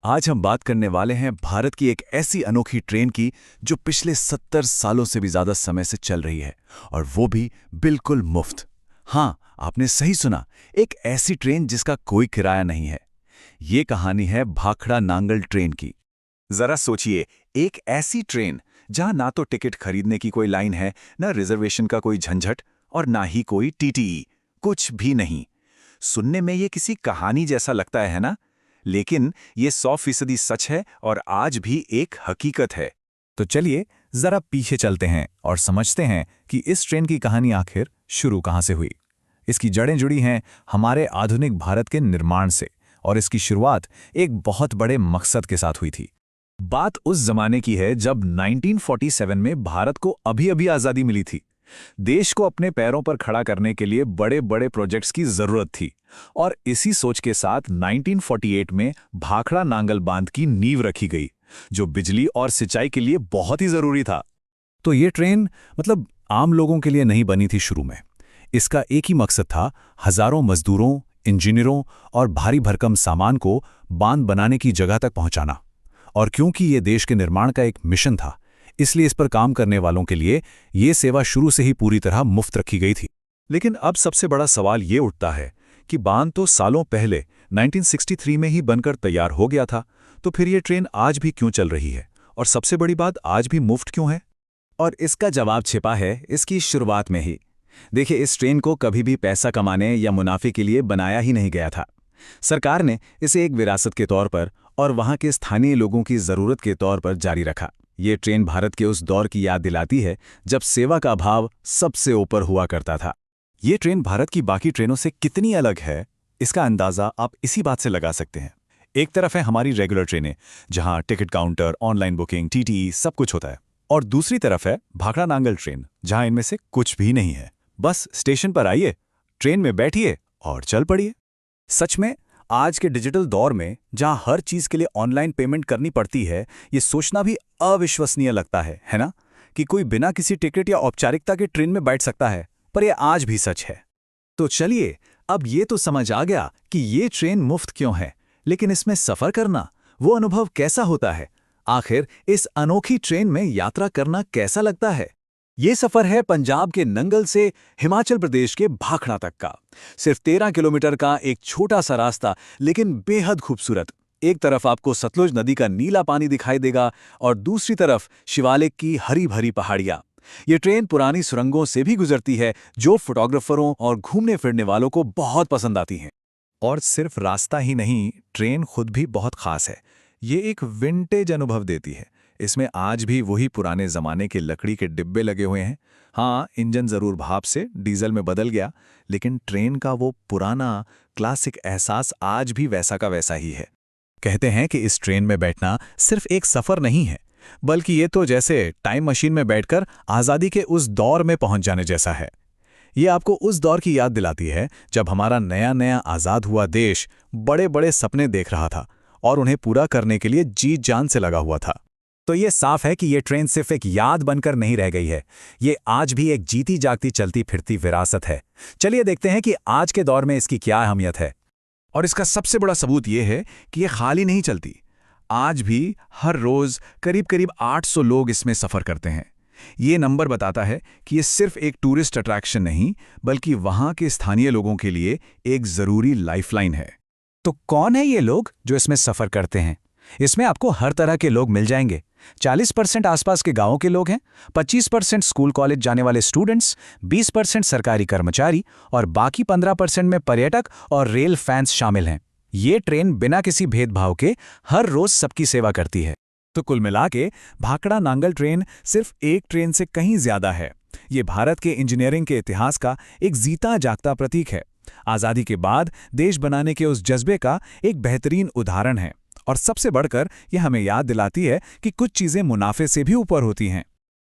आज हम बात करने वाले हैं भारत की एक ऐसी अनोखी ट्रेन की जो पिछले 70 सालों से भी ज्यादा समय से चल रही है और वो भी बिल्कुल मुफ्त। हाँ, आपने सही सुना, एक ऐसी ट्रेन जिसका कोई किराया नहीं है। ये कहानी है भाखड़ा नांगल ट्रेन की। जरा सोचिए, एक ऐसी ट्रेन जहां ना तो टिकट खरीदने की कोई लाइन है, ना रिजर्वेशन का कोई झंझट और ना ही कोई टीटीई, कुछ भी नहीं। सुनने में ये किसी कहानी जैसा लगता है ना? लेकिन ये 100% सच है और आज भी एक हकीकत है। तो चलिए जरा पीछे चलते हैं और समझते हैं कि इस ट्रेन की कहानी आखिर शुरू कहां से हुई। इसकी जड़ें जुड़ी हैं हमारे आधुनिक भारत के निर्माण से और इसकी शुरुआत एक बहुत बड़े मकसद के साथ हुई थी। बात उस जमाने की है जब 1947 में भारत को अभी-अभी आज़ादी मिली थी। देश को अपने पैरों पर खड़ा करने के लिए बड़े-बड़े प्रोजेक्ट्स की जरूरत थी और इसी सोच के साथ 1948 में भाखड़ा नांगल बांध की नींव रखी गई, जो बिजली और सिंचाई के लिए बहुत ही जरूरी था। तो ये ट्रेन आम लोगों के लिए नहीं बनी थी शुरू में। इसका एक ही मकसद था, हजारों मजदूरों, इंजीनियरों और भारी भरकम सामान को बांध बनाने की जगह तक पहुंचाना। और क्योंकि ये देश के निर्माण का एक मिशन था, इसलिए इस पर काम करने वालों के लिए ये सेवा शुरू से ही पूरी तरह मुफ्त रखी गई थी। लेकिन अब सबसे बड़ा सवाल ये उठता है कि बांध तो सालों पहले 1963 में ही बनकर तैयार हो गया था, तो फिर ये ट्रेन आज भी क्यों चल रही है और सबसे बड़ी बात, आज भी मुफ्त क्यों है? और इसका जवाब छिपा है इसकी शुरुआत में ही। देखिए, इस ट्रेन को कभी भी पैसा कमाने या मुनाफे के लिए बनाया ही नहीं गया था। सरकार ने इसे एक विरासत के तौर पर और वहां के स्थानीय लोगों की जरूरत के तौर पर जारी रखा। ये ट्रेन भारत के उस दौर की याद दिलाती है जब सेवा का भाव सबसे ऊपर हुआ करता था। ये ट्रेन भारत की बाकी ट्रेनों से कितनी अलग है, इसका अंदाजा आप इसी बात से लगा सकते हैं। एक तरफ है हमारी रेगुलर ट्रेनें, जहां ticket counter, online booking, TTE सब कुछ होता है, और दूसरी तरफ है भाखड़ा नांगल ट्रेन, जहां इनमें से कुछ भी नहीं है। बस स्टेशन पर आइए, ट्रेन में बैठिए और चल पड़िए। सच में आज के डिजिटल दौर में जहां हर चीज के लिए ऑनलाइन पेमेंट करनी पड़ती है, ये सोचना भी अविश्वसनीय लगता है ना, कि कोई बिना किसी टिकट या औपचारिकता के ट्रेन में बैठ सकता है। पर यह आज भी सच है। तो चलिए, अब ये तो समझ आ गया कि ये ट्रेन मुफ्त क्यों है, लेकिन इसमें सफर करना, वो अनुभव कैसा होता है? आखिर इस अनोखी ट्रेन में यात्रा करना कैसा लगता है? ये सफर है पंजाब के नंगल से हिमाचल प्रदेश के भाखड़ा तक का। सिर्फ 13 किलोमीटर का एक छोटा सा रास्ता, लेकिन बेहद खूबसूरत। एक तरफ आपको सतलुज नदी का नीला पानी दिखाई देगा और दूसरी तरफ शिवालिक की हरी भरी पहाड़ियां। ये ट्रेन पुरानी सुरंगों से भी गुजरती है, जो फोटोग्राफरों और घूमने फिरने वालों को बहुत पसंद आती हैं। और सिर्फ रास्ता ही नहीं, ट्रेन खुद भी बहुत खास है। ये एक विंटेज अनुभव देती है। इसमें आज भी वही पुराने जमाने के लकड़ी के डिब्बे लगे हुए हैं। हाँ, इंजन जरूर भाप से डीजल में बदल गया, लेकिन ट्रेन का वो पुराना क्लासिक एहसास आज भी वैसा का वैसा ही है। कहते हैं कि इस ट्रेन में बैठना सिर्फ एक सफर नहीं है, बल्कि ये तो जैसे टाइम मशीन में बैठकर आज़ादी के उस दौर में पहुंच जाने जैसा है। ये आपको उस दौर की याद दिलाती है जब हमारा नया नया आज़ाद हुआ देश बड़े बड़े सपने देख रहा था और उन्हें पूरा करने के लिए जी जान से लगा हुआ था। तो ये साफ है कि ये ट्रेन सिर्फ एक याद बनकर नहीं रह गई है, ये आज भी एक जीती जागती चलती फिरती विरासत है। चलिए देखते हैं कि आज के दौर में इसकी क्या अहमियत है। और इसका सबसे बड़ा सबूत ये है कि ये खाली नहीं चलती। आज भी हर रोज करीब करीब 800 लोग इसमें सफर करते हैं। ये नंबर बताता है कि ये सिर्फ एक टूरिस्ट अट्रैक्शन नहीं, बल्कि वहां के स्थानीय लोगों के लिए एक जरूरी लाइफलाइन है। तो कौन है ये लोग जो इसमें सफर करते हैं? इसमें आपको हर तरह के लोग मिल जाएंगे। 40% आसपास के गांवों के लोग हैं, 25% स्कूल कॉलेज जाने वाले स्टूडेंट्स, 20% सरकारी कर्मचारी और बाकी 15% में पर्यटक और रेल फैंस शामिल हैं। ये ट्रेन बिना किसी भेदभाव के हर रोज सबकी सेवा करती है। तो कुल मिला के भाखड़ा नांगल ट्रेन सिर्फ एक ट्रेन से कहीं ज्यादा है। ये भारत के इंजीनियरिंग के इतिहास का एक जीता जागता प्रतीक है। आज़ादी के बाद देश बनाने के उस जज्बे का एक बेहतरीन उदाहरण है। और सबसे बढ़कर यह हमें याद दिलाती है कि कुछ चीजें मुनाफे से भी ऊपर होती हैं।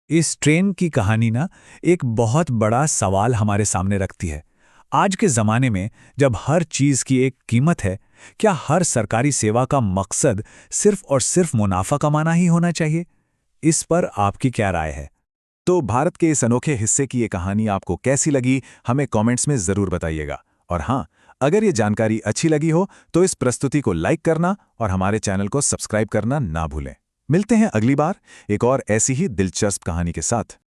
इस ट्रेन की कहानी एक बहुत बड़ा सवाल हमारे सामने रखती है। आज के जमाने में जब हर चीज की एक कीमत है, क्या हर सरकारी सेवा का मकसद सिर्फ और सिर्फ मुनाफा कमाना ही होना चाहिए? इस पर आपकी क्या राय है? तो भारत के इस अनोखे हिस्से की ये कहानी आपको कैसी लगी, हमें कमेंट्स में जरूर बताइएगा। और हाँ, अगर ये जानकारी अच्छी लगी हो तो इस प्रस्तुति को लाइक करना और हमारे चैनल को सब्सक्राइब करना ना भूलें। मिलते हैं अगली बार एक और ऐसी ही दिलचस्प कहानी के साथ।